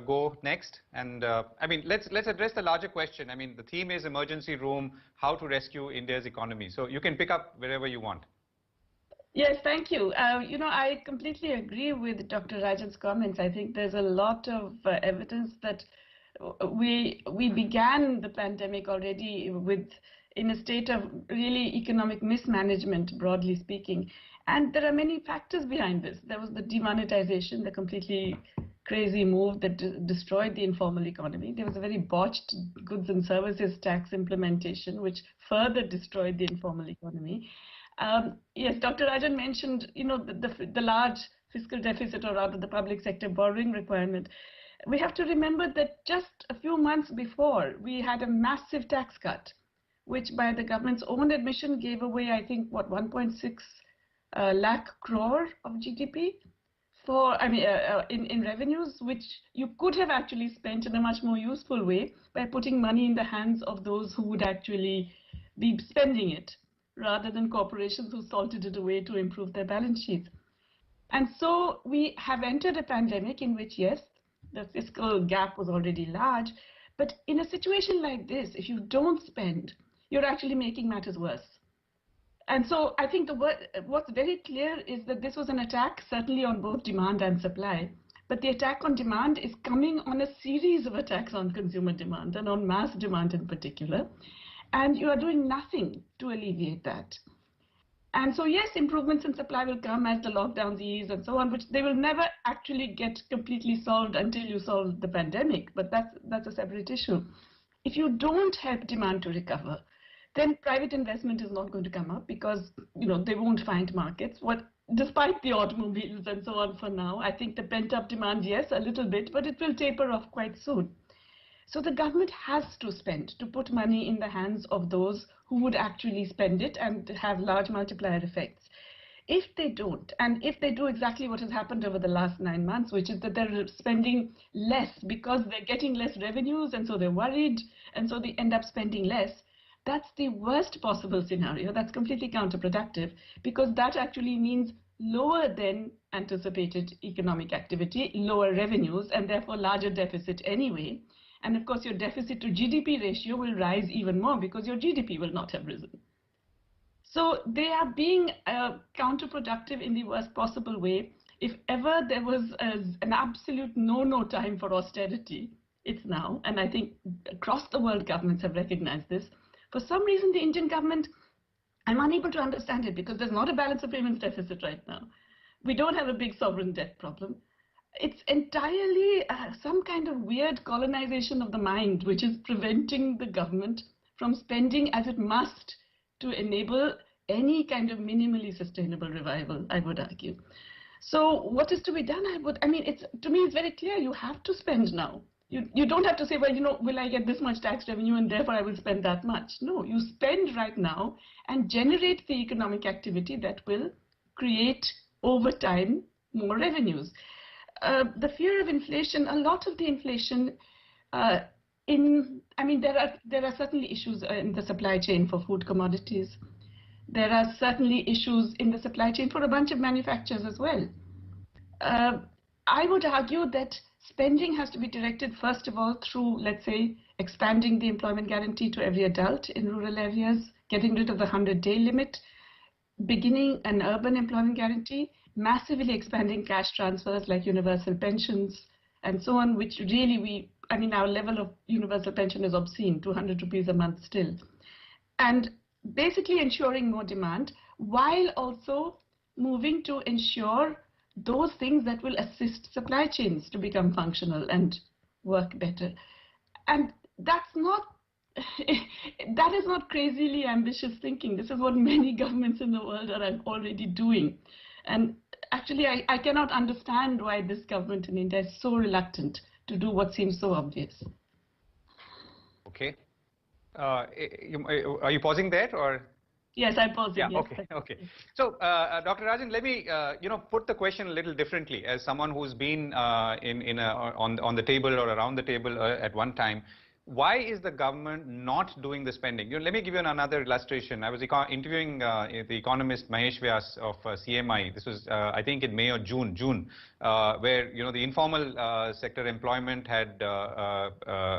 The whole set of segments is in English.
go next? And I mean, let's address the larger question. I mean, the theme is emergency room, how to rescue India's economy. So you can pick up wherever you want. Yes, thank you. I completely agree with Dr. Rajan's comments. I think there's a lot of evidence that we began the pandemic already in a state of really economic mismanagement, broadly speaking. And there are many factors behind this. There was the demonetization, the completely crazy move that destroyed the informal economy. There was a very botched goods and services tax implementation, which further destroyed the informal economy. Yes, Dr. Rajan mentioned, the large fiscal deficit, or rather the public sector borrowing requirement. We have to remember that just a few months before, we had a massive tax cut, which by the government's own admission gave away, I think, 1.6 lakh crore of GDP in revenues, which you could have actually spent in a much more useful way by putting money in the hands of those who would actually be spending it, rather than corporations who salted it away to improve their balance sheets. And so we have entered a pandemic in which, yes, the fiscal gap was already large, but in a situation like this, if you don't spend, you're actually making matters worse. And so I think what's very clear is that this was an attack certainly on both demand and supply, but the attack on demand is coming on a series of attacks on consumer demand and on mass demand in particular. And you are doing nothing to alleviate that. And so, yes, improvements in supply will come as the lockdowns ease and so on, which they will never actually get completely solved until you solve the pandemic. But that's a separate issue. If you don't help demand to recover, then private investment is not going to come up because, they won't find markets. Despite the automobiles and so on for now, I think the pent-up demand, yes, a little bit, but it will taper off quite soon. So the government has to spend, to put money in the hands of those who would actually spend it and have large multiplier effects. If they don't, and if they do exactly what has happened over the last 9 months, which is that they're spending less because they're getting less revenues, and so they're worried, and so they end up spending less, that's the worst possible scenario. That's completely counterproductive, because that actually means lower than anticipated economic activity, lower revenues, and therefore larger deficit anyway. And of course, your deficit to GDP ratio will rise even more because your GDP will not have risen. So they are being counterproductive in the worst possible way. If ever there was an absolute no-no time for austerity, it's now. And I think across the world, governments have recognized this. For some reason, the Indian government, I'm unable to understand it because there's not a balance of payments deficit right now. We don't have a big sovereign debt problem. It's entirely some kind of weird colonization of the mind, which is preventing the government from spending as it must to enable any kind of minimally sustainable revival, I would argue. So what is to be done? To me, it's very clear. You have to spend now. You don't have to say, well, will I get this much tax revenue and therefore I will spend that much? No, you spend right now and generate the economic activity that will create over time more revenues. The fear of inflation, a lot of the inflation there are certainly issues in the supply chain for food commodities. There are certainly issues in the supply chain for a bunch of manufacturers as well. I would argue that spending has to be directed, first of all, through, let's say, expanding the employment guarantee to every adult in rural areas, getting rid of the 100-day limit, beginning an urban employment guarantee, massively expanding cash transfers like universal pensions and so on, which really our level of universal pension is obscene, 200 rupees a month still. And basically ensuring more demand while also moving to ensure those things that will assist supply chains to become functional and work better. And that is not crazily ambitious thinking. This is what many governments in the world are already doing. And actually, I cannot understand why this government in India is so reluctant to do what seems so obvious. Okay. Are you pausing there, or? Yes, I'm pausing. Yeah. Yes. Okay. So, Dr. Rajan, let me put the question a little differently. As someone who's been on the table or around the table at one time, why is the government not doing the spending? Let me give you another illustration. I was interviewing the economist Mahesh Vyas of CMI. This was, I think, in May or June, where the informal sector employment had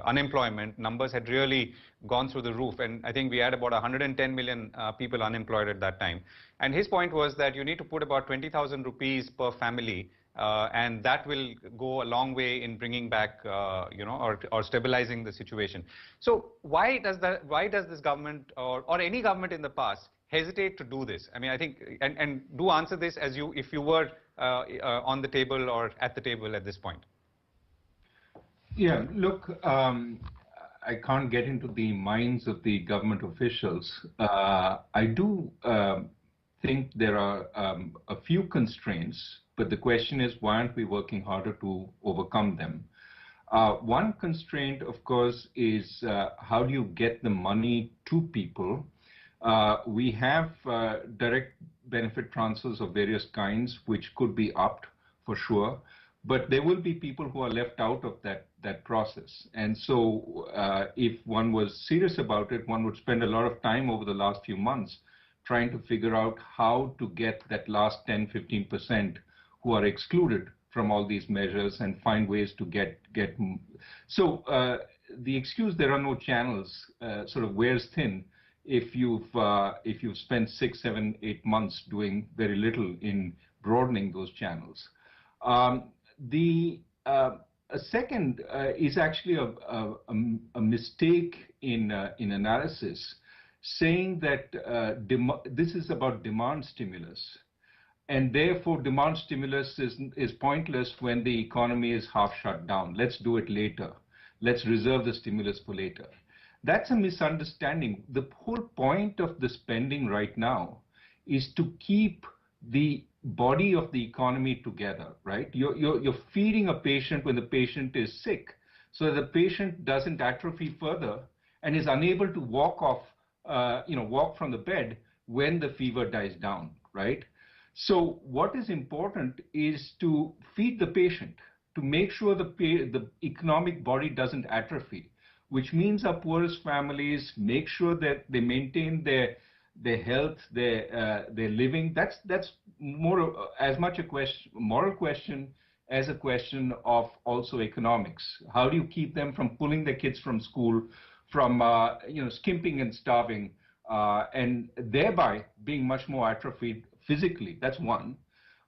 unemployment numbers had really gone through the roof, and I think we had about 110 million people unemployed at that time. And his point was that you need to put about 20,000 rupees per family. And that will go a long way in bringing back, or stabilizing the situation. So why does this government or any government in the past hesitate to do this? I mean, I think, and do answer this as if you were on the table or at the table at this point. Yeah, look, I can't get into the minds of the government officials. I do think there are a few constraints, but the question is, why aren't we working harder to overcome them? One constraint, of course, is how do you get the money to people? We have direct benefit transfers of various kinds, which could be upped for sure, but there will be people who are left out of that process. And so if one was serious about it, one would spend a lot of time over the last few months trying to figure out how to get that last 10–15% who are excluded from all these measures and find ways to get. So the excuse there are no channels sort of wears thin if you've spent 6, 7, 8 months doing very little in broadening those channels. A second is actually a mistake in analysis, saying that this is about demand stimulus. And therefore, demand stimulus is pointless when the economy is half shut down. Let's do it later. Let's reserve the stimulus for later. That's a misunderstanding. The whole point of the spending right now is to keep the body of the economy together, right? You're feeding a patient when the patient is sick, so that the patient doesn't atrophy further and is unable to walk from the bed when the fever dies down, right? So what is important is to feed the patient, to make sure the economic body doesn't atrophy, which means our poorest families make sure that they maintain their health, their living. That's more as much a moral question as a question of also economics. How do you keep them from pulling their kids from school, from skimping and starving, and thereby being much more atrophied physically? That's one.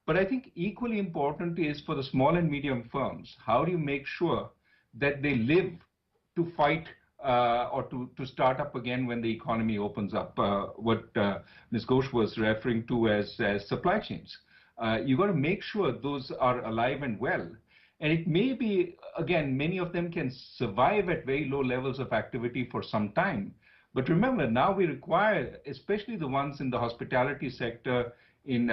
But I think equally important is for the small and medium firms. How do you make sure that they live to fight or to start up again when the economy opens up? What Ms. Ghosh was referring to as supply chains. You've got to make sure those are alive and well. And it may be, again, many of them can survive at very low levels of activity for some time. But remember, now we require, especially the ones in the hospitality sector, in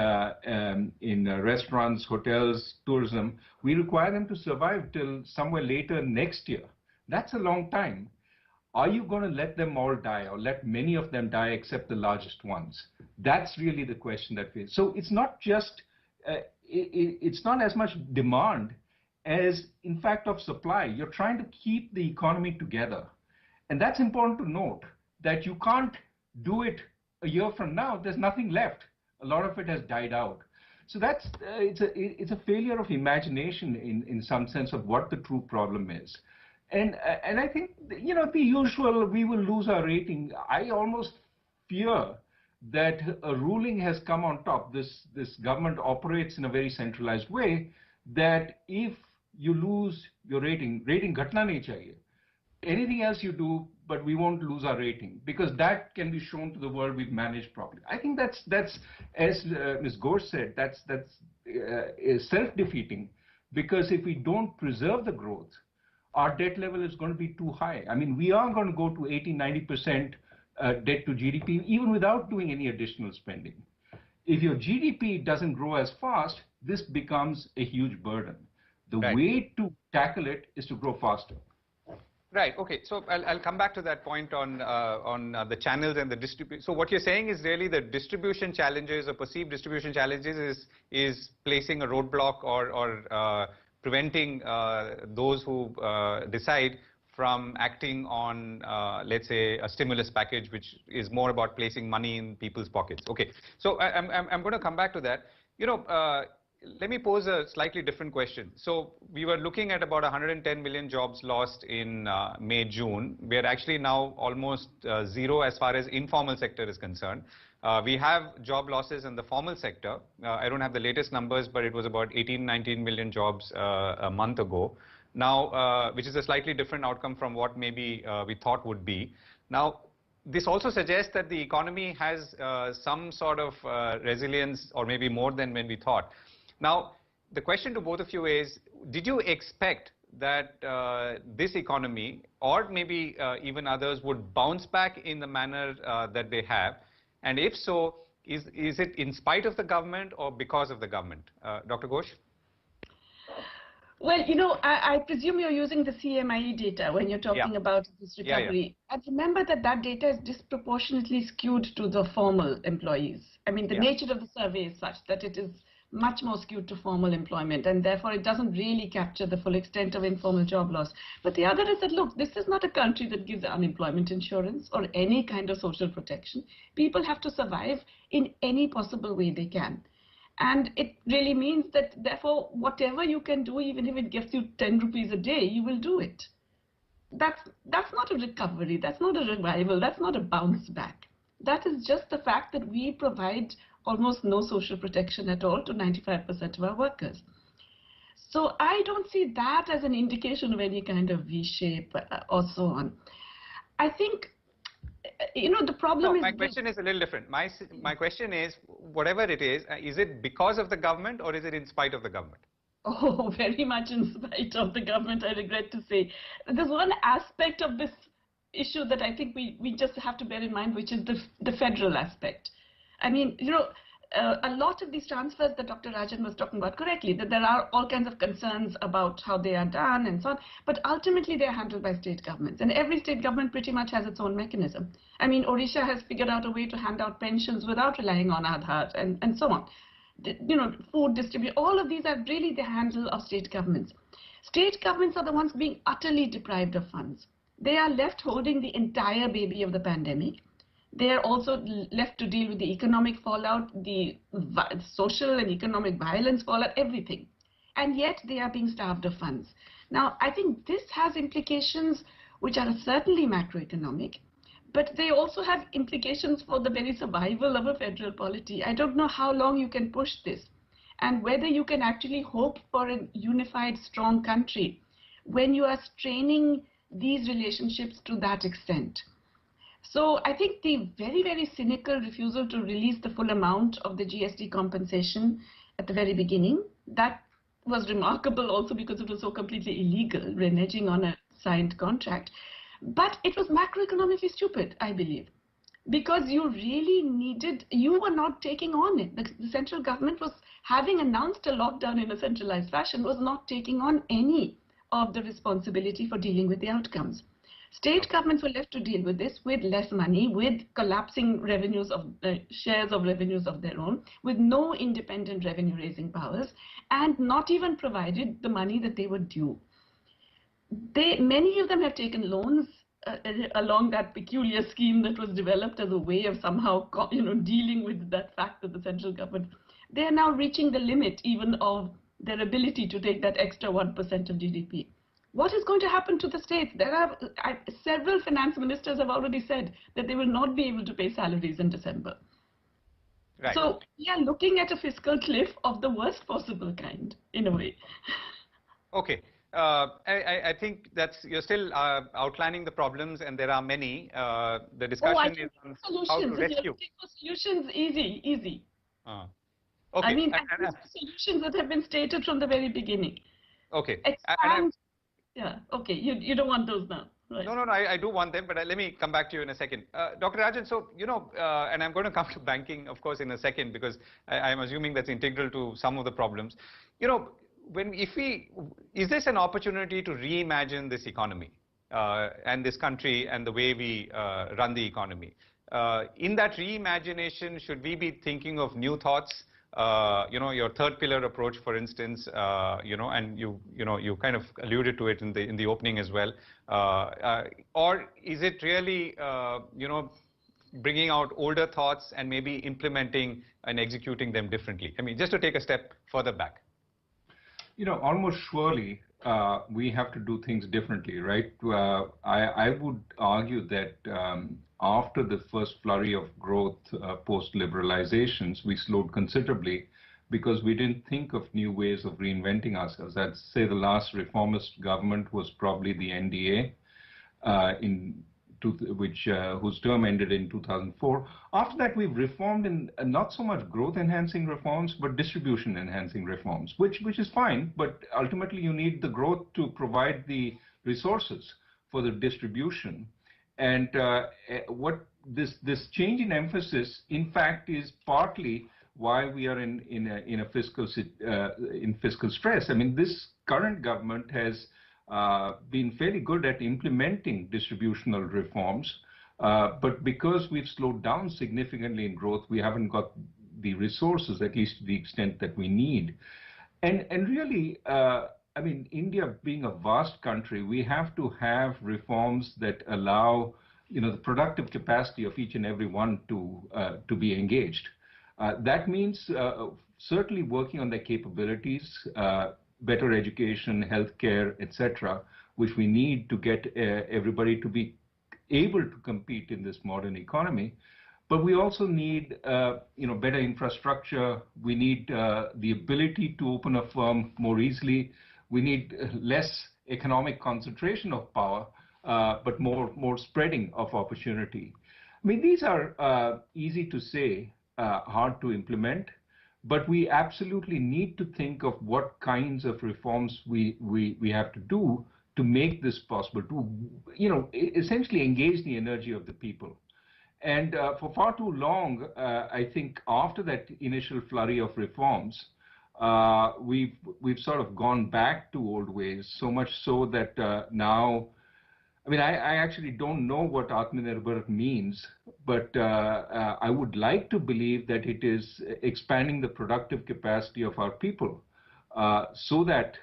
restaurants, hotels, tourism, we require them to survive till somewhere later next year. That's a long time. Are you going to let them all die, or let many of them die except the largest ones? That's really the question that we. So it's not just, it's not as much demand as, in fact, of supply. You're trying to keep the economy together. And that's important to note, that you can't do it a year from now. There's nothing left. A lot of it has died out. So that's it's a failure of imagination in some sense of what the true problem is. And I think, the usual, we will lose our rating. I almost fear that a ruling has come on top. This government operates in a very centralized way, that if you lose your rating ghatna nahi chahiye. Anything else you do, but we won't lose our rating, because that can be shown to the world we've managed properly. I think that's as Ms. Ghosh said, that's self-defeating, because if we don't preserve the growth, our debt level is going to be too high. I mean, we are going to go to 80–90% debt to GDP, even without doing any additional spending. If your GDP doesn't grow as fast, this becomes a huge burden. The way to tackle it is to grow faster. Right. Okay. So I'll come back to that point on the channels and the distribution. So what you're saying is really the distribution challenges or perceived distribution challenges is placing a roadblock or preventing those who decide from acting on, let's say, a stimulus package, which is more about placing money in people's pockets. Okay, so I'm going to come back to that. Let me pose a slightly different question. So we were looking at about 110 million jobs lost in May, June. We are actually now almost zero as far as informal sector is concerned. We have job losses in the formal sector. I don't have the latest numbers, but it was about 18, 19 million jobs a month ago. Now, which is a slightly different outcome from what maybe we thought would be. Now, this also suggests that the economy has some sort of resilience, or maybe more than when we thought. Now, the question to both of you is, did you expect that this economy, or maybe even others, would bounce back in the manner that they have? And if so, is it in spite of the government or because of the government? Dr. Ghosh? Well, I presume you're using the CMIE data when you're talking about this recovery. And remember that that data is disproportionately skewed to the formal employees. I mean, the nature of the survey is such that it is much more skewed to formal employment, and therefore it doesn't really capture the full extent of informal job loss. But the other is that, look, this is not a country that gives unemployment insurance or any kind of social protection. People have to survive in any possible way they can. And it really means that, therefore, whatever you can do, even if it gives you 10 rupees a day, you will do it. That's not a recovery. That's not a revival. That's not a bounce back. That is just the fact that we provide almost no social protection at all to 95% of our workers. So I don't see that as an indication of any kind of V-shape or so on. I think, the problem is... My question is a little different. My question is, whatever it is it because of the government or is it in spite of the government? Oh, very much in spite of the government, I regret to say. There's one aspect of this issue that I think we just have to bear in mind, which is the federal aspect. I mean, a lot of these transfers that Dr. Rajan was talking about correctly, that there are all kinds of concerns about how they are done and so on, but ultimately they are handled by state governments, and every state government pretty much has its own mechanism. I mean, Odisha has figured out a way to hand out pensions without relying on Aadhaar and so on. Food distribution, all of these are really the handle of state governments. State governments are the ones being utterly deprived of funds. They are left holding the entire baby of the pandemic. They are also left to deal with the economic fallout, the social and economic violence fallout, everything. And yet they are being starved of funds. Now, I think this has implications which are certainly macroeconomic, but they also have implications for the very survival of a federal polity. I don't know how long you can push this, and whether you can actually hope for a unified, strong country when you are straining these relationships to that extent. So I think the very, very cynical refusal to release the full amount of the GST compensation at the very beginning, that was remarkable also because it was so completely illegal, reneging on a signed contract. But it was macroeconomically stupid, I believe, because you were not taking on it. The central government was, having announced a lockdown in a centralized fashion, was not taking on any of the responsibility for dealing with the outcomes. State governments were left to deal with this with less money, with collapsing revenues of shares of revenues of their own, with no independent revenue raising powers, and not even provided the money that they were due. Many of them have taken loans along that peculiar scheme that was developed as a way of somehow dealing with that fact that the central government, they are now reaching the limit even of their ability to take that extra 1% of GDP. What is going to happen to the states? There are several finance ministers have already said that they will not be able to pay salaries in December. Right. So we are looking at a fiscal cliff of the worst possible kind, in a way. Okay. I think you're still outlining the problems, and there are many. The discussion is on how to rescue. Solutions, easy. Okay. I mean, solutions that have been stated from the very beginning. Okay. Yeah, okay, you don't want those now. Right. No, I do want them, but let me come back to you in a second. Dr. Rajan, so, and I'm going to come to banking, of course, in a second, because I'm assuming that's integral to some of the problems. Is this an opportunity to reimagine this economy and this country and the way we run the economy? In that reimagination, should we be thinking of new thoughts, your third pillar approach, for instance, and you kind of alluded to it in the opening as well, or is it really, bringing out older thoughts and maybe implementing and executing them differently? I mean, just to take a step further back. Almost surely we have to do things differently, right? I would argue that after the first flurry of growth post-liberalizations, we slowed considerably because we didn't think of new ways of reinventing ourselves. I'd say the last reformist government was probably the NDA, whose term ended in 2004. After that, we've reformed in not so much growth-enhancing reforms, but distribution-enhancing reforms, which is fine, but ultimately you need the growth to provide the resources for the distribution. And what this change in emphasis, in fact, is partly why we are in fiscal stress. I mean, this current government has been fairly good at implementing distributional reforms, but because we've slowed down significantly in growth, we haven't got the resources, at least to the extent that we need. And really, I mean, India being a vast country, we have to have reforms that allow, the productive capacity of each and every one to be engaged. That means certainly working on their capabilities, better education, healthcare, etc., which we need to get everybody to be able to compete in this modern economy. But we also need, better infrastructure. We need the ability to open a firm more easily. We need less economic concentration of power, but more spreading of opportunity. I mean, these are easy to say, hard to implement. But we absolutely need to think of what kinds of reforms we have to do to make this possible, to essentially engage the energy of the people. And for far too long, I think after that initial flurry of reforms, we've sort of gone back to old ways, so much so that now, I mean, I actually don't know what Atmanirbhar means, but I would like to believe that it is expanding the productive capacity of our people so that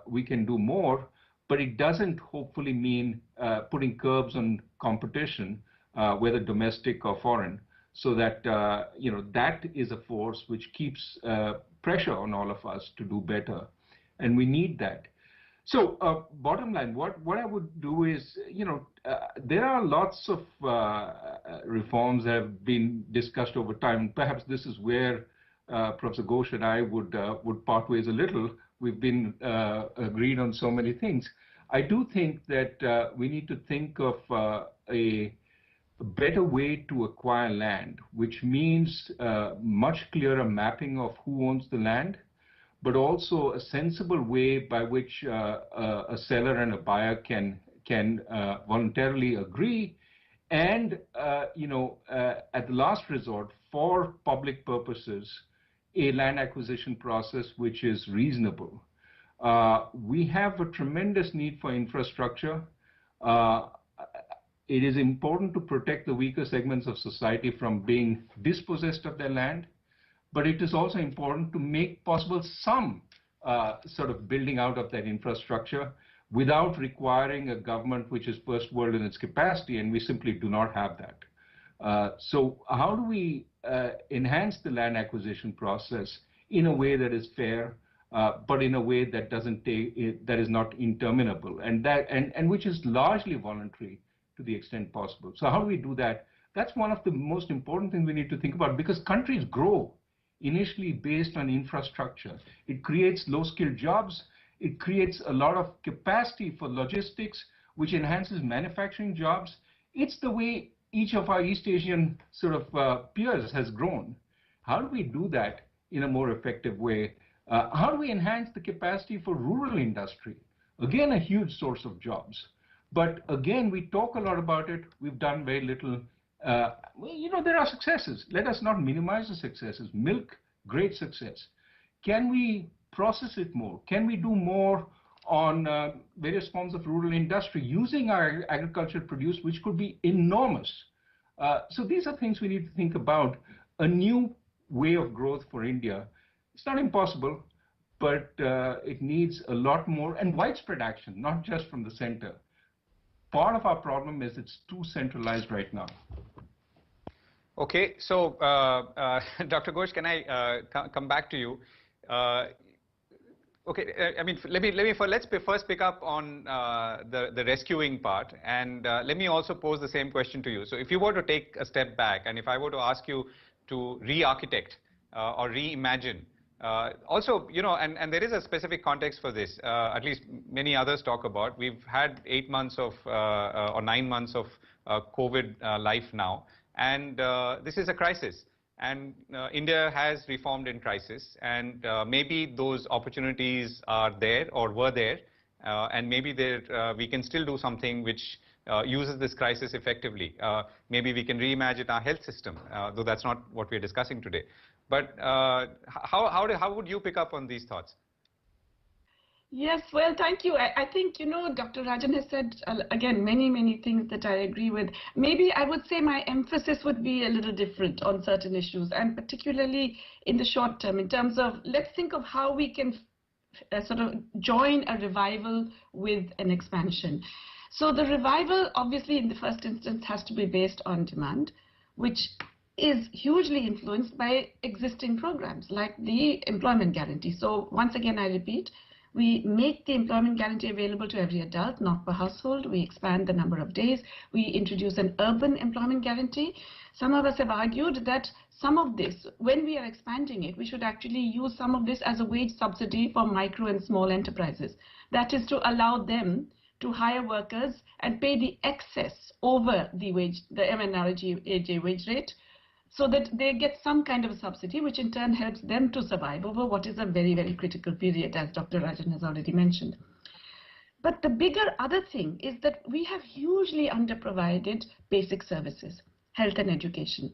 we can do more, but it doesn't hopefully mean putting curbs on competition, whether domestic or foreign, so that, that is a force which keeps pressure on all of us to do better, and we need that. So bottom line, what I would do is, there are lots of reforms that have been discussed over time. Perhaps this is where Professor Ghosh and I would part ways a little. We've been agreed on so many things. I do think that we need to think of a better way to acquire land, which means much clearer mapping of who owns the land, but also a sensible way by which a seller and a buyer can voluntarily agree, and at the last resort, for public purposes, a land acquisition process which is reasonable. We have a tremendous need for infrastructure. It is important to protect the weaker segments of society from being dispossessed of their land, but it is also important to make possible some sort of building out of that infrastructure without requiring a government which is first world in its capacity, and we simply do not have that. So how do we enhance the land acquisition process in a way that is fair, but in a way that that is not interminable, and which is largely voluntary to the extent possible? So how do we do that? That's one of the most important things we need to think about, because countries grow initially based on infrastructure. It creates low-skilled jobs. It creates a lot of capacity for logistics, which enhances manufacturing jobs. It's the way each of our East Asian sort of peers has grown. How do we do that in a more effective way? How do we enhance the capacity for rural industry? Again, a huge source of jobs. But again, we talk a lot about it. We've done very little. There are successes. Let us not minimize the successes. Milk, great success. Can we process it more? Can we do more on various forms of rural industry using our agricultural produce, which could be enormous? So these are things we need to think about. A new way of growth for India. It's not impossible, but it needs a lot more and widespread action, not just from the center. Part of our problem is it's too centralized right now. Okay, so Dr. Ghosh, can I come back to you? Okay, I mean, let's first pick up on the rescuing part, and let me also pose the same question to you. So, if you were to take a step back, and if I were to ask you to re-architect or reimagine, also, you know, and there is a specific context for this. At least many others talk about. We've had 8 months of or 9 months of COVID life now, and this is a crisis. And India has reformed in crisis, and maybe those opportunities are there or were there, and maybe we can still do something which uses this crisis effectively. Maybe we can reimagine our health system, though that's not what we're discussing today. But how would you pick up on these thoughts? Yes, well, thank you. I think, you know, Dr. Rajan has said, again, many things that I agree with. Maybe I would say my emphasis would be a little different on certain issues, and particularly in the short term, in terms of, let's think of how we can sort of join a revival with an expansion. So the revival, obviously, in the first instance, has to be based on demand, which is hugely influenced by existing programs like the employment guarantee. So once again, I repeat, we make the employment guarantee available to every adult, not per household. We expand the number of days. We introduce an urban employment guarantee. Some of us have argued that some of this, when we are expanding it, we should actually use some of this as a wage subsidy for micro and small enterprises. That is to allow them to hire workers and pay the excess over the wage, the MNREGA wage rate, so that they get some kind of a subsidy, which in turn helps them to survive over what is a very critical period, as Dr. Rajan has already mentioned. But the bigger other thing is that we have hugely underprovided basic services, health and education.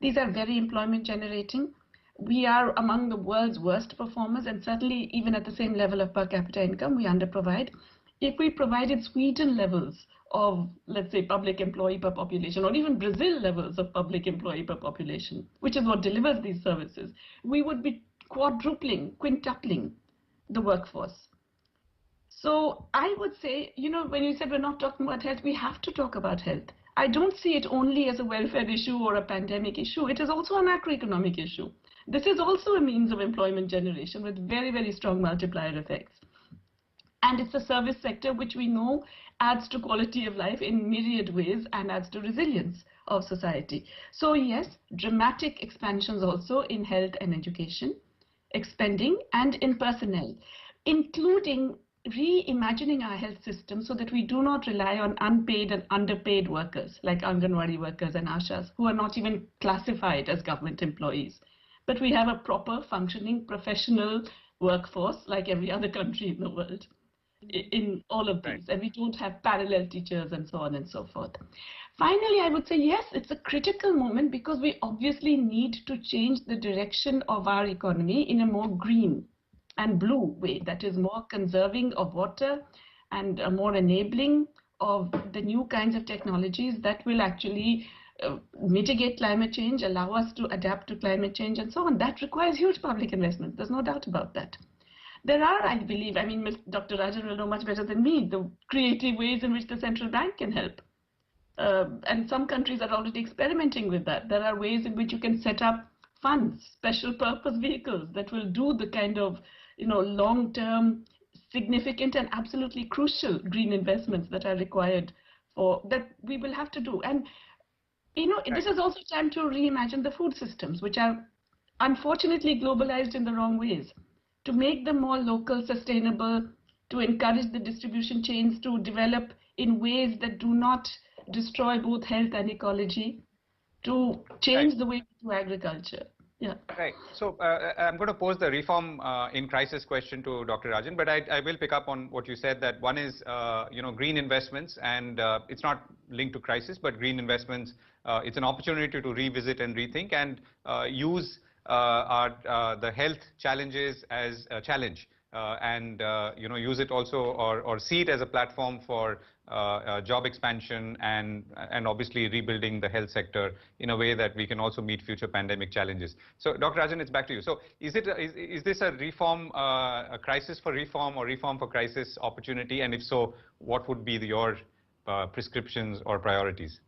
These are very employment generating. We are among the world's worst performers, and certainly even at the same level of per capita income, we underprovide. If we provided Sweden levels of, let's say, public employee per population, or even Brazil levels of public employee per population, which is what delivers these services, we would be quadrupling, quintupling the workforce. So I would say, you know, when you said we're not talking about health, we have to talk about health. I don't see it only as a welfare issue or a pandemic issue. It is also a macroeconomic issue. This is also a means of employment generation with very strong multiplier effects. And it's a service sector which we know adds to quality of life in myriad ways and adds to resilience of society. So yes, dramatic expansions also in health and education, expanding, and in personnel, including reimagining our health system so that we do not rely on unpaid and underpaid workers like Anganwadi workers and Ashas, who are not even classified as government employees. But we have a proper functioning professional workforce like every other country in the world in all of these, and we don't have parallel teachers and so on and so forth. Finally, I would say yes, it's a critical moment because we obviously need to change the direction of our economy in a more green and blue way, that is more conserving of water and more enabling of the new kinds of technologies that will actually mitigate climate change, allow us to adapt to climate change and so on. That requires huge public investment. There's no doubt about that. There are, I believe, I mean, Dr. Rajan will know much better than me, the creative ways in which the central bank can help. And some countries are already experimenting with that. There are ways in which you can set up funds, special purpose vehicles that will do the kind of, you know, long-term, significant and absolutely crucial green investments that are required for, that we will have to do. And, you know, this is also time to reimagine the food systems, which are unfortunately globalized in the wrong ways, to make them more local, sustainable, to encourage the distribution chains to develop in ways that do not destroy both health and ecology, to change the way we do agriculture. Yeah. Right. So I'm going to pose the reform in crisis question to Dr. Rajan, but I will pick up on what you said, that one is, you know, green investments, and it's not linked to crisis, but green investments, it's an opportunity to revisit and rethink and use the health challenges as a challenge and use it also or see it as a platform for job expansion and obviously rebuilding the health sector in a way that we can also meet future pandemic challenges. So Dr. Rajan, it's back to you. So is this a reform, a crisis for reform or reform for crisis opportunity? And if so, what would be your prescriptions or priorities?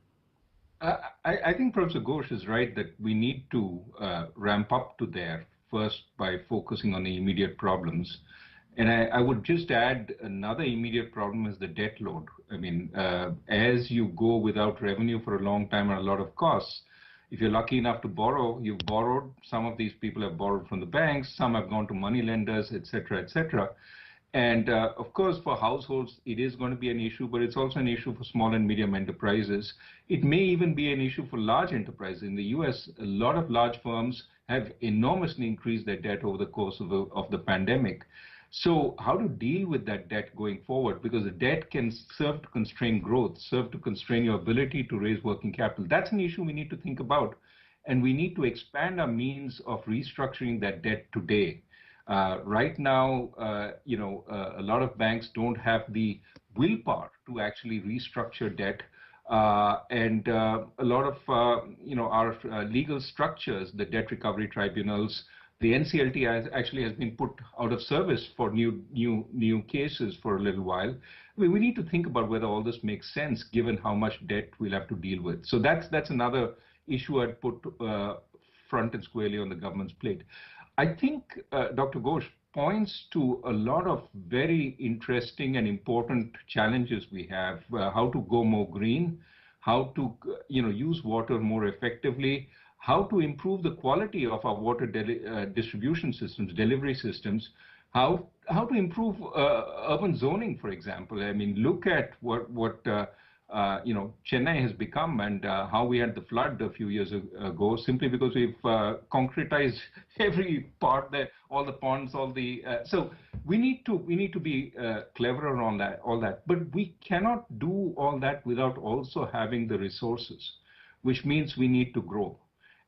I think Professor Ghosh is right that we need to ramp up to there first by focusing on the immediate problems. And I would just add another immediate problem is the debt load. I mean, as you go without revenue for a long time and a lot of costs, if you're lucky enough to borrow, you've borrowed. Some of these people have borrowed from the banks, some have gone to money lenders, et cetera, et cetera. And of course, for households, it is going to be an issue, but it's also an issue for small and medium enterprises. It may even be an issue for large enterprises. In the US, a lot of large firms have enormously increased their debt over the course of the pandemic. So how to deal with that debt going forward? Because the debt can serve to constrain growth, serve to constrain your ability to raise working capital. That's an issue we need to think about. And we need to expand our means of restructuring that debt today. Right now, a lot of banks don't have the willpower to actually restructure debt. And a lot of, our legal structures, the debt recovery tribunals, the NCLT actually has been put out of service for new cases for a little while. I mean, we need to think about whether all this makes sense given how much debt we'll have to deal with. So that's another issue I'd put front and squarely on the government's plate. I think Dr. Ghosh points to a lot of very interesting and important challenges we have, how to go more green, how to use water more effectively, how to improve the quality of our water distribution systems, delivery systems, how to improve urban zoning, for example. I mean, look at what Chennai has become and how we had the flood a few years ago, simply because we've concretized every part there, all the ponds, all the. So we need to be cleverer on all that. But we cannot do all that without also having the resources, which means we need to grow.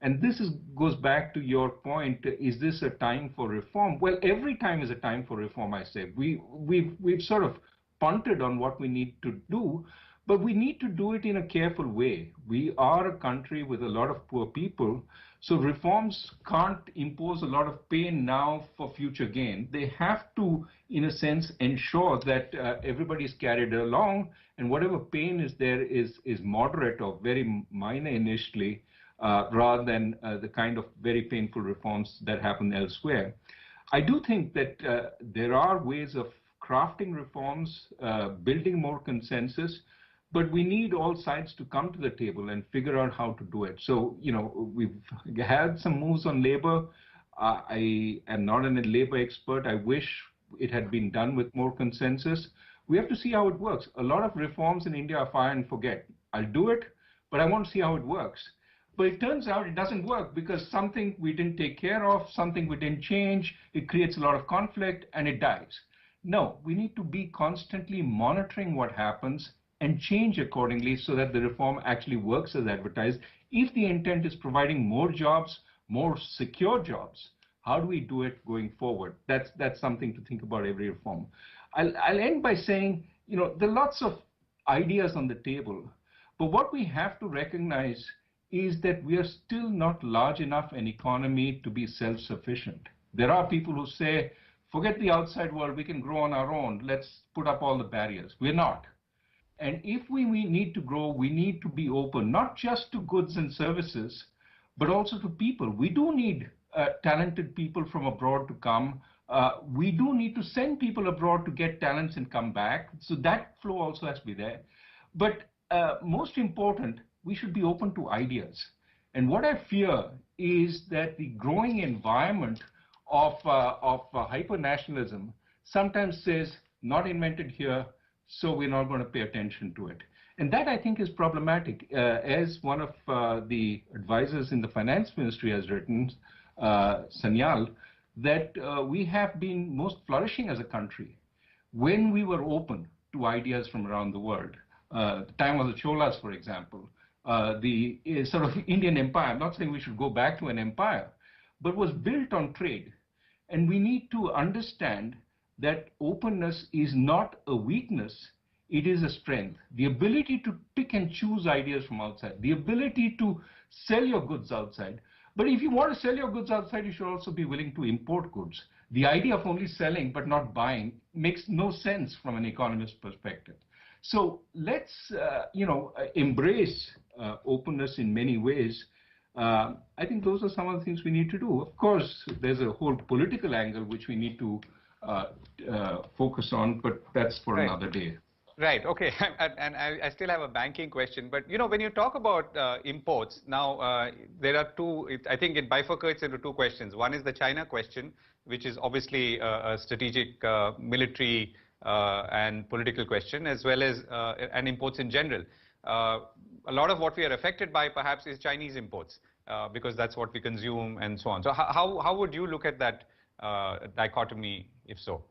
And this goes back to your point, is this a time for reform? Well, every time is a time for reform, I say. We've sort of punted on what we need to do, but we need to do it in a careful way. We are a country with a lot of poor people, so reforms can't impose a lot of pain now for future gain. They have to, in a sense, ensure that everybody's carried along, and whatever pain is there is moderate or very minor initially, rather than the kind of very painful reforms that happen elsewhere. I do think that there are ways of crafting reforms, building more consensus, but we need all sides to come to the table and figure out how to do it. So, we've had some moves on labor. I am not a labor expert. I wish it had been done with more consensus. We have to see how it works. A lot of reforms in India are fire and forget. I'll do it, but I want to see how it works. But it turns out it doesn't work because something we didn't take care of, something we didn't change, it creates a lot of conflict and it dies. No, we need to be constantly monitoring what happens and change accordingly so that the reform actually works as advertised. If the intent is providing more jobs, more secure jobs, how do we do it going forward? That's something to think about every reform. I'll end by saying, there are lots of ideas on the table, but what we have to recognize is that we are still not large enough an economy to be self-sufficient. There are people who say, forget the outside world, we can grow on our own, let's put up all the barriers. We're not. And if we need to grow, we need to be open, not just to goods and services, but also to people. We do need talented people from abroad to come. We do need to send people abroad to get talents and come back. So that flow also has to be there. But most important, we should be open to ideas. And what I fear is that the growing environment of hyper-nationalism sometimes says, not invented here, so we're not going to pay attention to it. And that, I think, is problematic. As one of the advisors in the finance ministry has written, Sanyal, that we have been most flourishing as a country when we were open to ideas from around the world. The time of the Cholas, for example, the sort of Indian empire, I'm not saying we should go back to an empire, but was built on trade. And we need to understand that openness is not a weakness, it is a strength. The ability to pick and choose ideas from outside, the ability to sell your goods outside. But if you want to sell your goods outside, you should also be willing to import goods. The idea of only selling but not buying makes no sense from an economist perspective. So let's, embrace openness in many ways. I think those are some of the things we need to do. Of course, there's a whole political angle which we need to focus on, but that's for another day. Right. Okay. And I still have a banking question. But, when you talk about imports, now there are two, I think it bifurcates into two questions. One is the China question, which is obviously a strategic military and political question, as well as and imports in general. A lot of what we are affected by perhaps is Chinese imports because that's what we consume and so on. So how would you look at that dichotomy, if so?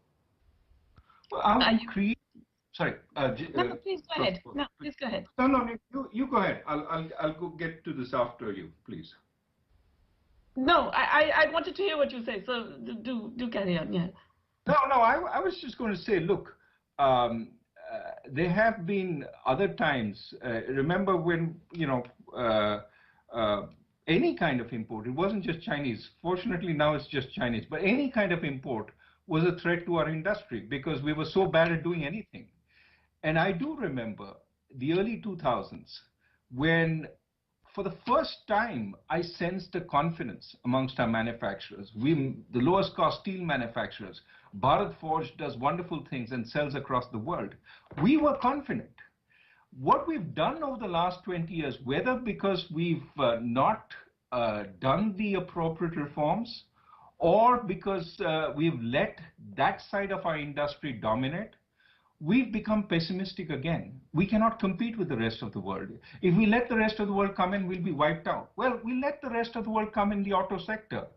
Well, Sorry. No, please go ahead. No, please go ahead. No, you go ahead. I'll go get to this after you, please. No, I wanted to hear what you say, so do carry on. Yeah. No, I was just going to say, look, there have been other times. Remember when any kind of import, it wasn't just Chinese. Fortunately, now it's just Chinese. But any kind of import was a threat to our industry because we were so bad at doing anything. And I do remember the early 2000s when, for the first time, I sensed a confidence amongst our manufacturers. The lowest cost steel manufacturers, Bharat Forge does wonderful things and sells across the world. We were confident. What we've done over the last 20 years, whether because we've not done the appropriate reforms or because we've let that side of our industry dominate, we've become pessimistic again. We cannot compete with the rest of the world. If we let the rest of the world come in, we'll be wiped out. Well, we let the rest of the world come in the auto sector.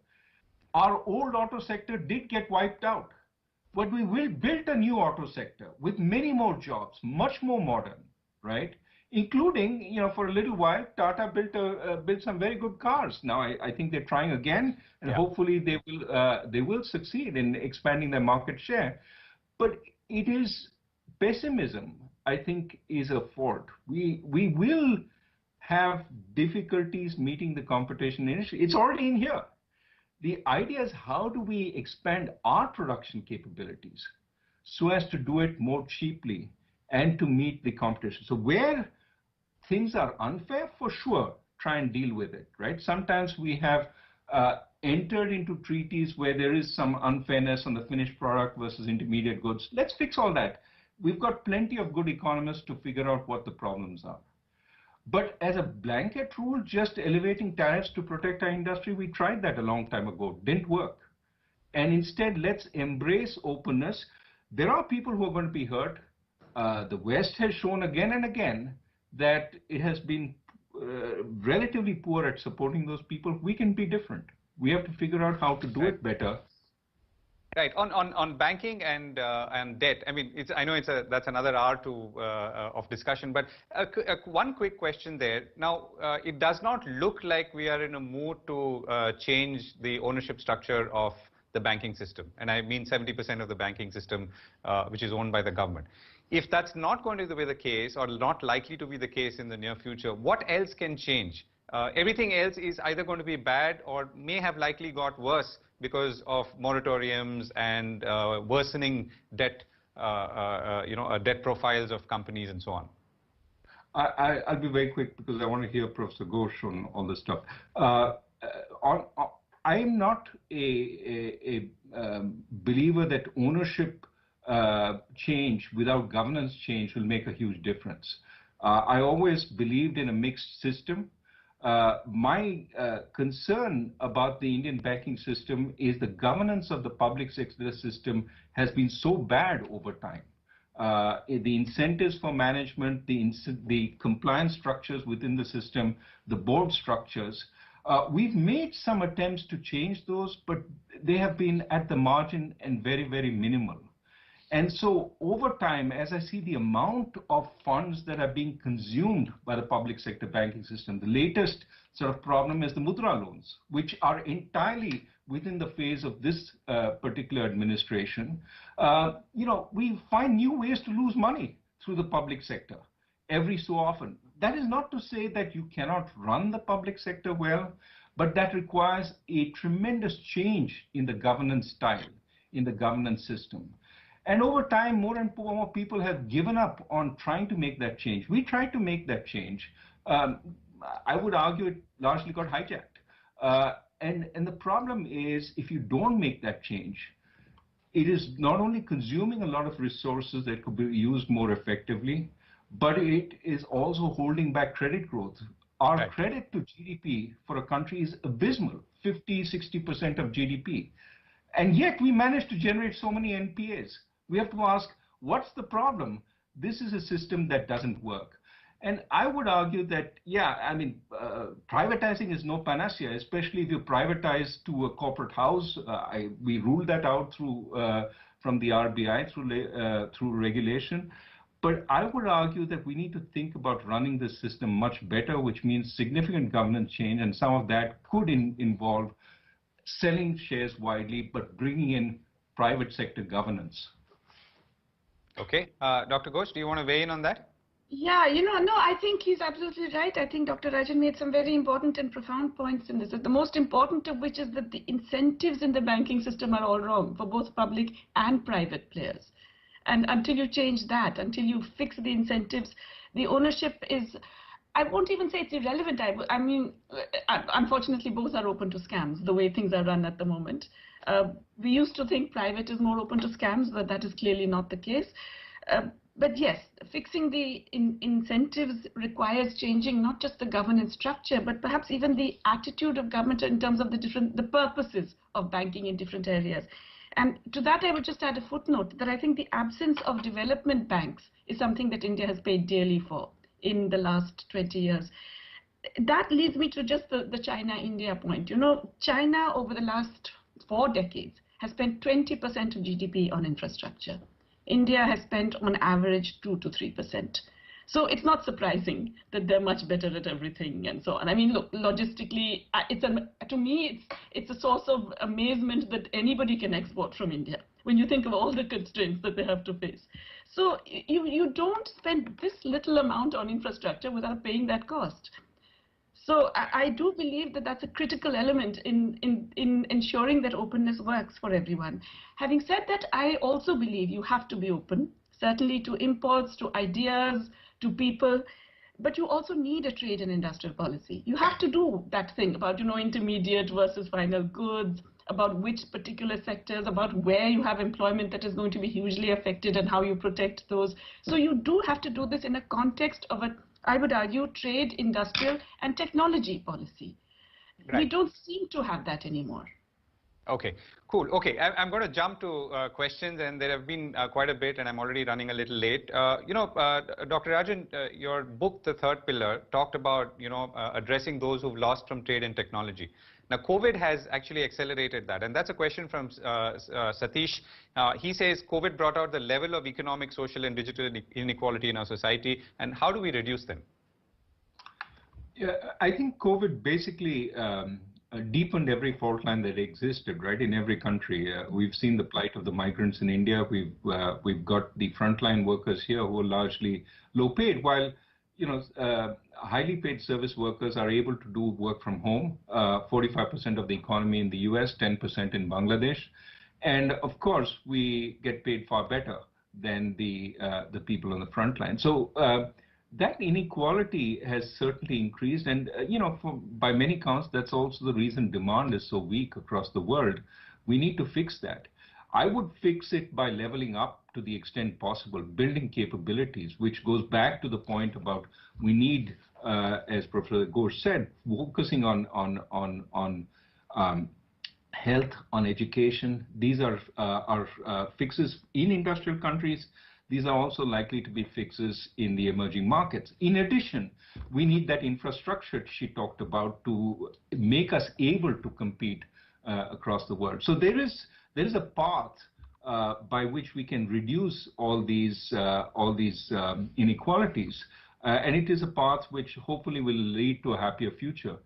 Our old auto sector did get wiped out, but we will build a new auto sector with many more jobs, much more modern, right? Including, for a little while, Tata built some very good cars. Now, I think they're trying again, and hopefully they will succeed in expanding their market share. But it is pessimism, I think, is a fault. We will have difficulties meeting the competition initially. It's already in here. The idea is how do we expand our production capabilities so as to do it more cheaply and to meet the competition. So where things are unfair, for sure, try and deal with it, right? Sometimes we have entered into treaties where there is some unfairness on the finished product versus intermediate goods. Let's fix all that. We've got plenty of good economists to figure out what the problems are. But as a blanket rule, just elevating tariffs to protect our industry, we tried that a long time ago. Didn't work. And instead, let's embrace openness. There are people who are going to be hurt. The West has shown again and again that it has been relatively poor at supporting those people. We can be different. We have to figure out how to do it better. Right. On banking and debt, I mean, I know that's another hour of discussion, but one quick question there. Now, it does not look like we are in a mood to change the ownership structure of the banking system, and I mean 70% of the banking system, which is owned by the government. If that's not going to be the case, or not likely to be the case in the near future, what else can change? Everything else is either going to be bad or may have likely got worse because of moratoriums and worsening debt, debt profiles of companies and so on. I'll be very quick because I want to hear Professor Ghosh on all this stuff. I am not a believer that ownership change without governance change will make a huge difference. I always believed in a mixed system. My concern about the Indian banking system is the governance of the public sector system has been so bad over time. The incentives for management, the compliance structures within the system, the board structures, we've made some attempts to change those, but they have been at the margin and very, very minimal. And so over time, as I see the amount of funds that are being consumed by the public sector banking system, the latest sort of problem is the mudra loans, which are entirely within the phase of this particular administration, we find new ways to lose money through the public sector every so often. That is not to say that you cannot run the public sector well, but that requires a tremendous change in the governance style, in the governance system. And over time, more and more people have given up on trying to make that change. We tried to make that change. I would argue it largely got hijacked. And the problem is, if you don't make that change, it is not only consuming a lot of resources that could be used more effectively, but it is also holding back credit growth. Our Right. credit to GDP for a country is abysmal, 50, 60% of GDP. And yet we manage to generate so many NPAs. We have to ask, what's the problem? This is a system that doesn't work. And I would argue that, privatizing is no panacea, especially if you privatize to a corporate house. We ruled that out from the RBI through regulation. But I would argue that we need to think about running this system much better, which means significant governance change, and some of that could involve selling shares widely, but bringing in private sector governance. Okay. Dr. Ghosh, do you want to weigh in on that? Yeah, no, I think he's absolutely right. I think Dr. Rajan made some very important and profound points in this. The most important of which is that the incentives in the banking system are all wrong for both public and private players. And until you change that, until you fix the incentives, the ownership is, I won't even say it's irrelevant. I mean, unfortunately, both are open to scams, the way things are run at the moment. We used to think private is more open to scams, but that is clearly not the case. But yes, fixing the incentives requires changing not just the governance structure, but perhaps even the attitude of government in terms of the purposes of banking in different areas. And to that, I would just add a footnote that I think the absence of development banks is something that India has paid dearly for in the last 20 years. That leads me to just the China-India point. China over the last 4 decades has spent 20% of GDP on infrastructure. India has spent on average 2 to 3%. So it's not surprising that they're much better at everything and so on. I mean, look, logistically, to me, it's a source of amazement that anybody can export from India when you think of all the constraints that they have to face. So you don't spend this little amount on infrastructure without paying that cost. So I do believe that that's a critical element in ensuring that openness works for everyone. Having said that, I also believe you have to be open, certainly to imports, to ideas, to people, but you also need a trade and industrial policy. You have to do that thing about, intermediate versus final goods, about which particular sectors, about where you have employment that is going to be hugely affected and how you protect those. So you do have to do this in a context of I would argue, trade, industrial, and technology policy. Right. We don't seem to have that anymore. Okay, cool. Okay, I'm going to jump to questions, and there have been quite a bit, and I'm already running a little late. Dr. Rajan, your book, The Third Pillar, talked about, addressing those who've lost from trade and technology. Now, COVID has actually accelerated that, and that's a question from Satish. He says, COVID brought out the level of economic, social, and digital inequality in our society, and how do we reduce them? Yeah, I think COVID basically deepened every fault line that existed, right, in every country. We've seen the plight of the migrants in India. We've got the frontline workers here who are largely low paid, while highly paid service workers are able to do work from home. 45% of the economy in the US, 10% in Bangladesh, and of course we get paid far better than the people on the front line. So that inequality has certainly increased, and by many counts, that's also the reason demand is so weak across the world. We need to fix that. I would fix it by leveling up to the extent possible, building capabilities, which goes back to the point about we need, as Professor Ghosh said, focusing on health, on education. These are fixes in industrial countries. These are also likely to be fixes in the emerging markets. In addition, we need that infrastructure she talked about to make us able to compete across the world. So there is a path by which we can reduce all these inequalities, and it is a path which hopefully will lead to a happier future.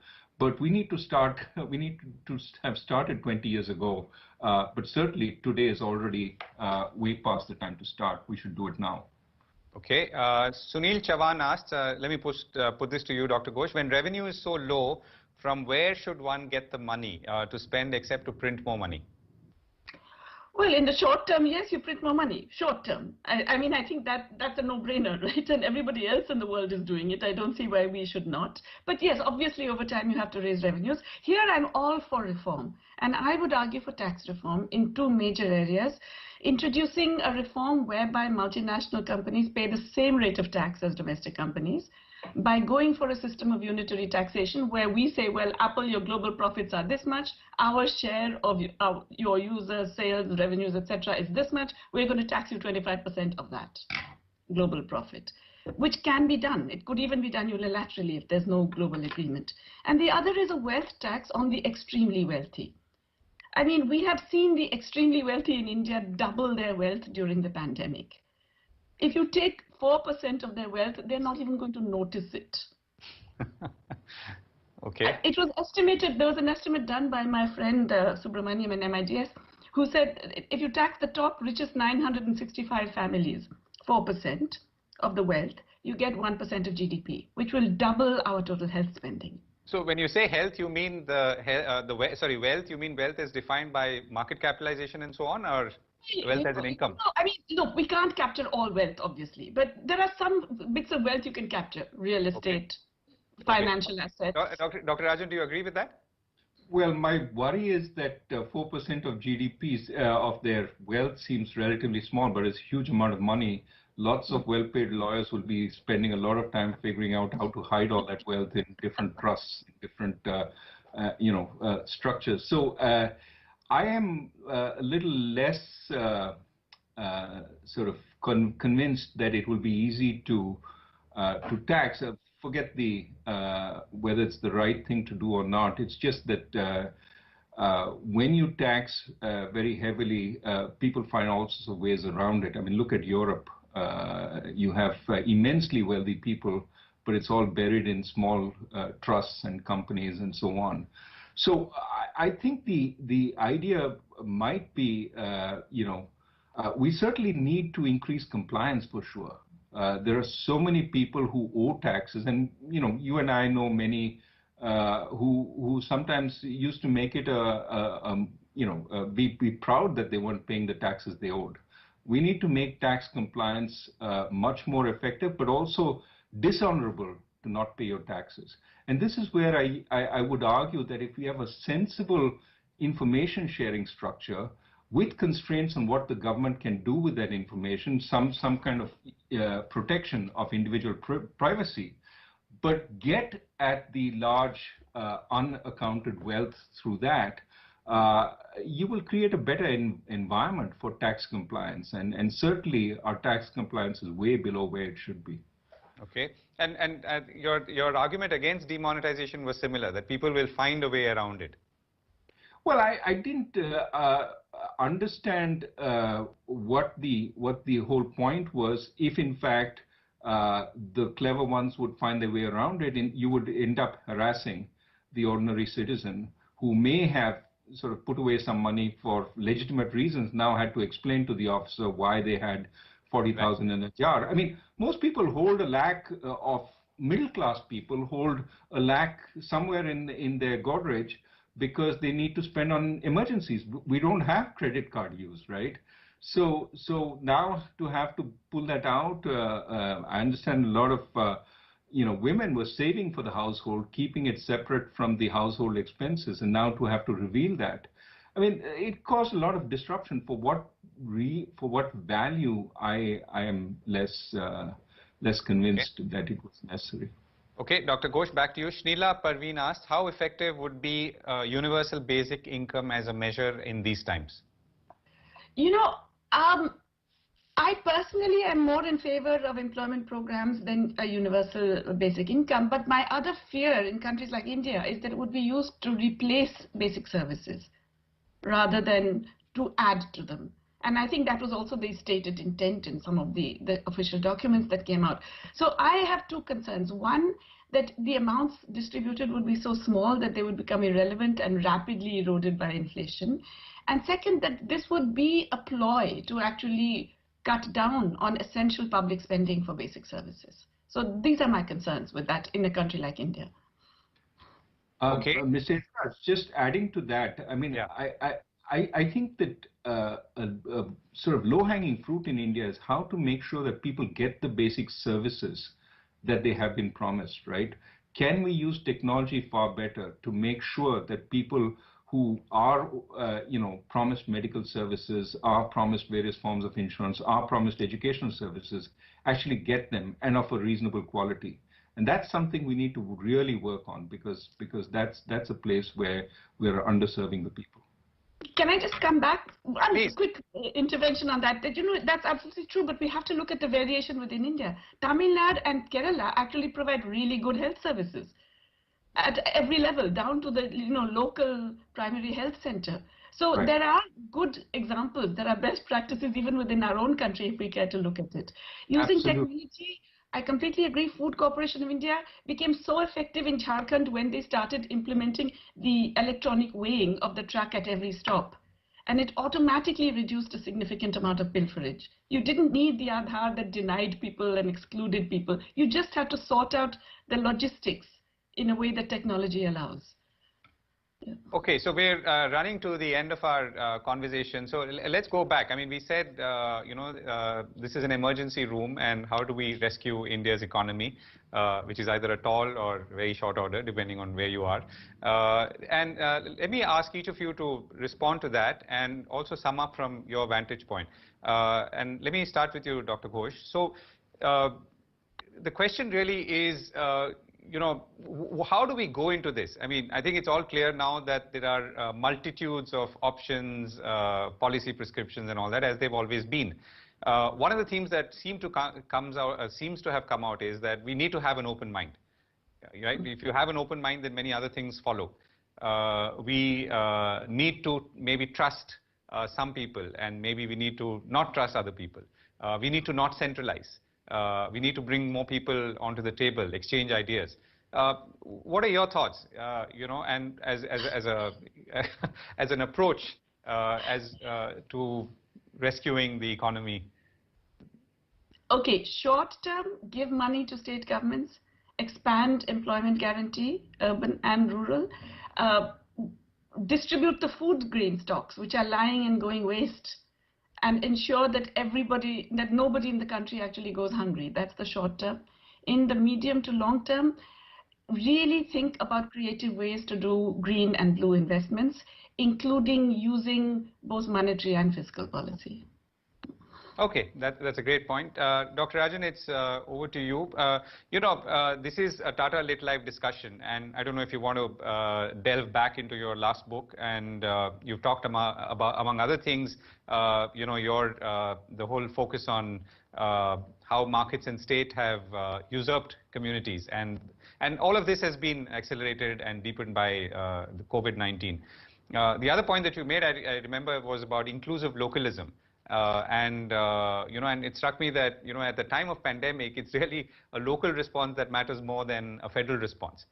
But we need to start. We need to have started 20 years ago. But certainly today is already way past the time to start. We should do it now. Okay. Sunil Chavan asked, let me put this to you, Dr. Ghosh. When revenue is so low, from where should one get the money to spend except to print more money? Well, in the short term, yes, you print more money. Short term. I mean, I think that's a no-brainer, right? And everybody else in the world is doing it. I don't see why we should not. But yes, obviously, over time, you have to raise revenues. Here, I'm all for reform. And I would argue for tax reform in two major areas. Introducing a reform whereby multinational companies pay the same rate of tax as domestic companies, by going for a system of unitary taxation where we say, well, Apple, your global profits are this much, our share of your users, sales, revenues, etc. is this much, we're going to tax you 25% of that global profit, which can be done. It could even be done unilaterally if there's no global agreement. And the other is a wealth tax on the extremely wealthy. I mean, we have seen the extremely wealthy in India double their wealth during the pandemic. If you take 4% of their wealth, they're not even going to notice it. Okay. It was estimated, there was an estimate done by my friend Subramaniam in MIDS, who said if you tax the top richest 965 families, 4% of the wealth, you get 1% of GDP, which will double our total health spending. So when you say health, you mean wealth, you mean wealth is defined by market capitalization and so on, or wealth as an income? No, I mean, look, we can't capture all wealth, obviously, but there are some bits of wealth you can capture, real estate, financial assets. Dr. Rajan, do you agree with that? Well, my worry is that 4% of GDP of their wealth seems relatively small, but it's a huge amount of money. Lots of well-paid lawyers will be spending a lot of time figuring out how to hide all that wealth in different trusts, different, structures. So I am a little less convinced that it will be easy to tax. Forget the whether it's the right thing to do or not. It's just that when you tax very heavily, people find all sorts of ways around it. I mean, look at Europe. You have immensely wealthy people, but it's all buried in small trusts and companies and so on. So I think the idea might be, we certainly need to increase compliance for sure. There are so many people who owe taxes, and you and I know many who sometimes used to make it be proud that they weren't paying the taxes they owed. We need to make tax compliance much more effective, but also dishonorable to not pay your taxes. And this is where I would argue that if we have a sensible information sharing structure with constraints on what the government can do with that information, some kind of protection of individual privacy, but get at the large unaccounted wealth through that, you will create a better environment for tax compliance. And certainly our tax compliance is way below where it should be. Okay. And your argument against demonetization was similar, that people will find a way around it. Well, I didn't understand what the whole point was. If in fact the clever ones would find their way around it, and you would end up harassing the ordinary citizen who may have sort of put away some money for legitimate reasons, now had to explain to the officer why they had 40,000 in a jar. I mean, most people hold a lakh of middle-class people hold a lakh somewhere in their Godrej because they need to spend on emergencies. We don't have credit card use, right? So now to have to pull that out, I understand a lot of women were saving for the household, keeping it separate from the household expenses, and now to have to reveal that. I mean, it caused a lot of disruption. For what value, I am less convinced that it was necessary. Okay, Dr. Ghosh, back to you. Shnila Parveen asked, how effective would be universal basic income as a measure in these times? I personally am more in favor of employment programs than a universal basic income. But my other fear in countries like India is that it would be used to replace basic services rather than to add to them. And I think that was also the stated intent in some of the official documents that came out. So I have two concerns. One, that the amounts distributed would be so small that they would become irrelevant and rapidly eroded by inflation. And second, that this would be a ploy to actually cut down on essential public spending for basic services. So these are my concerns with that in a country like India. Okay. Mr. Ethiraj, just adding to that, I mean, yeah. I think that a sort of low-hanging fruit in India is how to make sure that people get the basic services that they have been promised, right? Can we use technology far better to make sure that people who are, promised medical services, are promised various forms of insurance, are promised educational services, actually get them and of a reasonable quality? And that's something we need to really work on because that's a place where we're underserving the people. Can I just come back? One quick intervention on that. That's absolutely true, but we have to look at the variation within India. Tamil Nadu and Kerala actually provide really good health services at every level, down to the local primary health center. So right. There are good examples. There are best practices even within our own country if we care to look at it. Using Absolutely. Technology, I completely agree. Food Corporation of India became so effective in Jharkhand when they started implementing the electronic weighing of the truck at every stop. And it automatically reduced a significant amount of pilferage. You didn't need the Aadhaar that denied people and excluded people. You just had to sort out the logistics in a way that technology allows. Yeah. Okay, so we're running to the end of our conversation. So let's go back. I mean, we said, this is an emergency room, and how do we rescue India's economy, which is either a tall or very short order, depending on where you are. Let me ask each of you to respond to that and also sum up from your vantage point. And let me start with you, Dr. Ghosh. So the question really is, how do we go into this? I mean, I think it's all clear now that there are multitudes of options, policy prescriptions and all that, as they've always been. One of the themes that seems to have come out is that we need to have an open mind. Right? If you have an open mind, then many other things follow. We need to maybe trust some people, and maybe we need to not trust other people. We need to not centralize. We need to bring more people onto the table, exchange ideas. What are your thoughts? And as an approach to rescuing the economy? Okay, short term, give money to state governments, expand employment guarantee, urban and rural, distribute the food grain stocks which are lying and going waste, and ensure that nobody in the country actually goes hungry. That's the short term. In the medium to long term, really think about creative ways to do green and blue investments, including using both monetary and fiscal policy. Okay, that's a great point. Dr. Rajan, it's over to you. This is a Tata Lit Live discussion, and I don't know if you want to delve back into your last book, and you've talked about, among other things, the whole focus on how markets and state have usurped communities, and all of this has been accelerated and deepened by the COVID-19. The other point that you made, I remember, was about inclusive localism. And it struck me that, at the time of pandemic, it's really a local response that matters more than a federal response.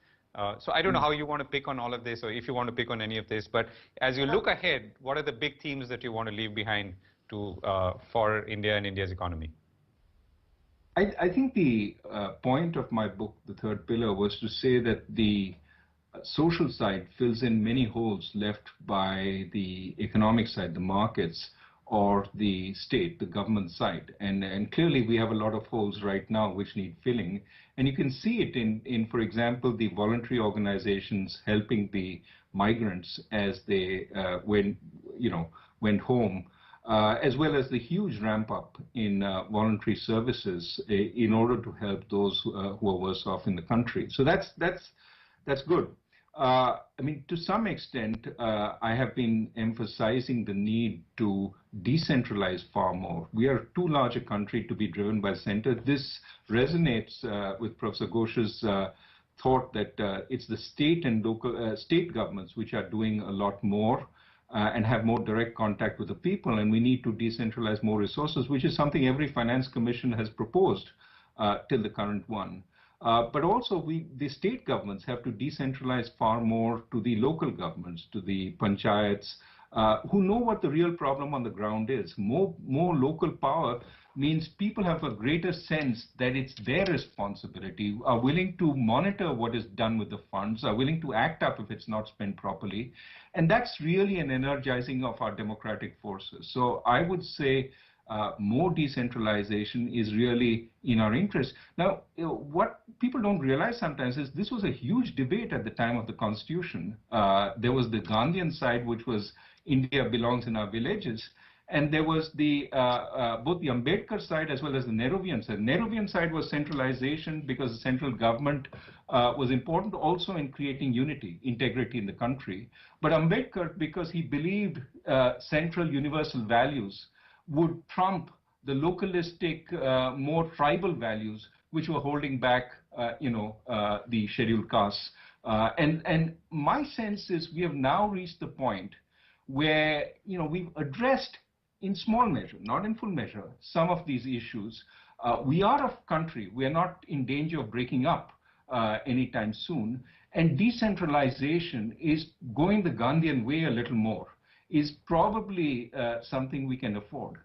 So I don't know how you want to pick on all of this, or if you want to pick on any of this, but as you look ahead, what are the big themes that you want to leave behind for India and India's economy? I think the point of my book, The Third Pillar, was to say that the social side fills in many holes left by the economic side, the markets, or the state, the government side. And clearly we have a lot of holes right now which need filling. And you can see it in, for example, the voluntary organizations helping the migrants as they went home, as well as the huge ramp up in voluntary services in order to help those who are worse off in the country. So that's good. I mean, to some extent, I have been emphasizing the need to decentralize far more. We are too large a country to be driven by the center. This resonates with Professor Ghosh's thought that it's the state and local state governments which are doing a lot more and have more direct contact with the people, and we need to decentralize more resources, which is something every finance commission has proposed till the current one. But also the state governments have to decentralize far more to the local governments, to the panchayats, who know what the real problem on the ground is. More local power means people have a greater sense that it's their responsibility, are willing to monitor what is done with the funds, are willing to act up if it's not spent properly. And that's really an energizing of our democratic forces. So I would say more decentralization is really in our interest. Now, what people don't realize sometimes is this was a huge debate at the time of the Constitution. There was the Gandhian side, which was India belongs in our villages. And there was both the Ambedkar side as well as the Nehruvian side. Nehruvian side was centralization because the central government was important also in creating unity, integrity in the country. But Ambedkar, because he believed central universal values would trump the localistic, more tribal values, which were holding back, the scheduled castes. And my sense is we have now reached the point where, we've addressed in small measure, not in full measure, some of these issues. We are a country. We are not in danger of breaking up anytime soon. And decentralization is going the Gandhian way a little more, is probably something we can afford.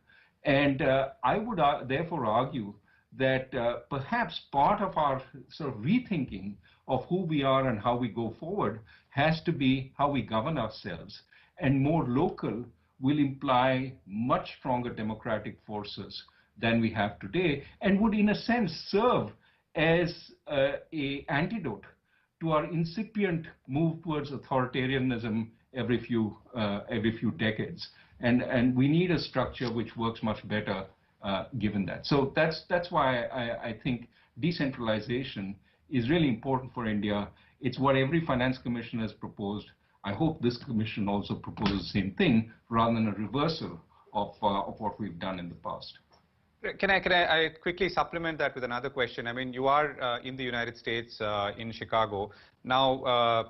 And I would therefore argue that perhaps part of our sort of rethinking of who we are and how we go forward has to be how we govern ourselves. And more local will imply much stronger democratic forces than we have today, and would in a sense serve as a antidote to our incipient move towards authoritarianism every few decades. And we need a structure which works much better given that. So that's why I think decentralization is really important for India. It's what every finance commission has proposed. I hope this commission also proposes the same thing rather than a reversal of what we've done in the past. Can I quickly supplement that with another question? I mean, you are in the United States, in Chicago. Now,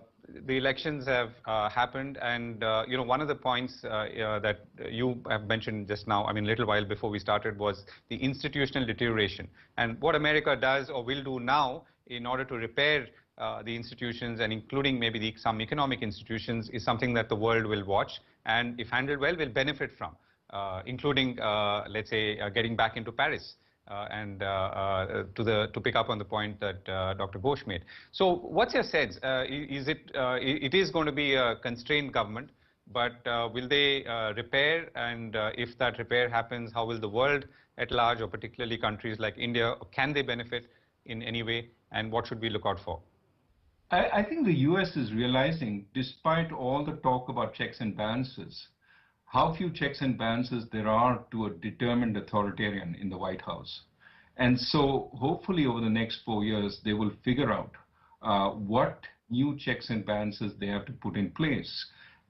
the elections have happened, and one of the points that you have mentioned just now, I mean, a little while before we started, was the institutional deterioration. And what America does or will do now in order to repair the institutions, and including maybe some economic institutions, is something that the world will watch, and if handled well, will benefit from, including, let's say, getting back into Paris. And to pick up on the point that Dr. Ghosh made. So what's your sense? It is going to be a constrained government, but will they repair? And if that repair happens, how will the world at large, or particularly countries like India, can they benefit in any way? And what should we look out for? I think the US is realizing, despite all the talk about checks and balances, how few checks and balances there are to a determined authoritarian in the White House. And so hopefully over the next 4 years, they will figure out what new checks and balances they have to put in place.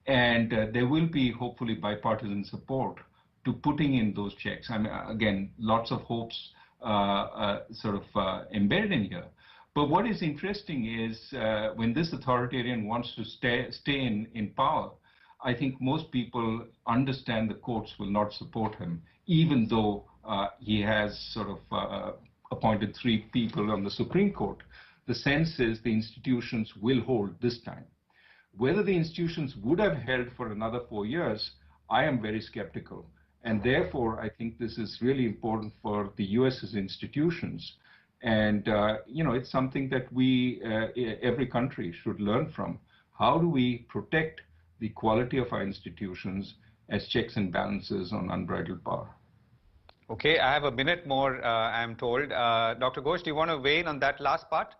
And there will be hopefully bipartisan support to putting in those checks. I mean, again, lots of hopes embedded in here. But what is interesting is when this authoritarian wants to stay in power, I think most people understand the courts will not support him, even though he has appointed 3 people on the Supreme Court. The sense is the institutions will hold this time. Whether the institutions would have held for another 4 years, I am very skeptical. And therefore, I think this is really important for the US's institutions. And, it's something that every country should learn from. How do we protect the quality of our institutions as checks and balances on unbridled power? Okay, I have a minute more, I'm told. Dr. Ghosh, do you want to weigh in on that last part?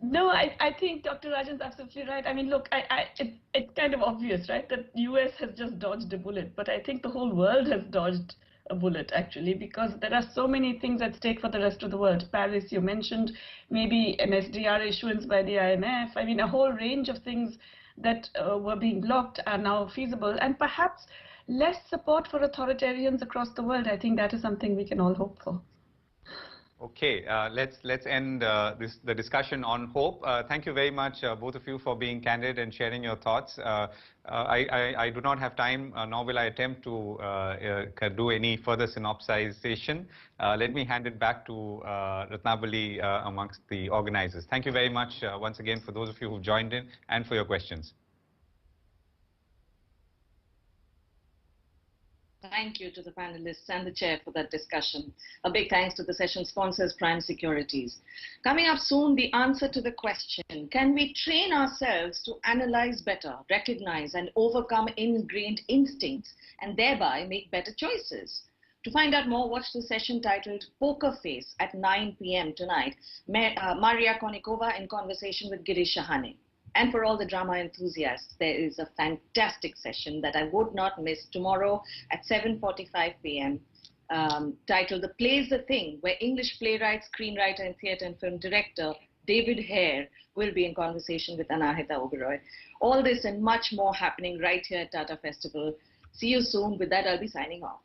No, I think Dr. Rajan's absolutely right. I mean, look, it's kind of obvious, right, that US has just dodged a bullet, but I think the whole world has dodged a bullet, actually, because there are so many things at stake for the rest of the world. Paris, you mentioned, maybe an SDR issuance by the IMF. I mean, a whole range of things that were being blocked are now feasible, and perhaps less support for authoritarians across the world. I think that is something we can all hope for. Okay, let's end the discussion on hope. Thank you very much, both of you, for being candid and sharing your thoughts. I do not have time, nor will I attempt to do any further synopsization. Let me hand it back to Ratnabali amongst the organizers. Thank you very much once again for those of you who've joined in and for your questions. Thank you to the panelists and the chair for that discussion. A big thanks to the session sponsors, Prime Securities. Coming up soon, the answer to the question, can we train ourselves to analyze better, recognize and overcome ingrained instincts, and thereby make better choices? To find out more, watch the session titled Poker Face at 9 p.m. tonight. Maria Konikova in conversation with Girish Shahane. And for all the drama enthusiasts, there is a fantastic session that I would not miss tomorrow at 7:45 p.m. Titled The Play's the Thing, where English playwright, screenwriter, and theatre and film director David Hare will be in conversation with Anahita Oberoi. All this and much more happening right here at Tata Festival. See you soon. With that, I'll be signing off.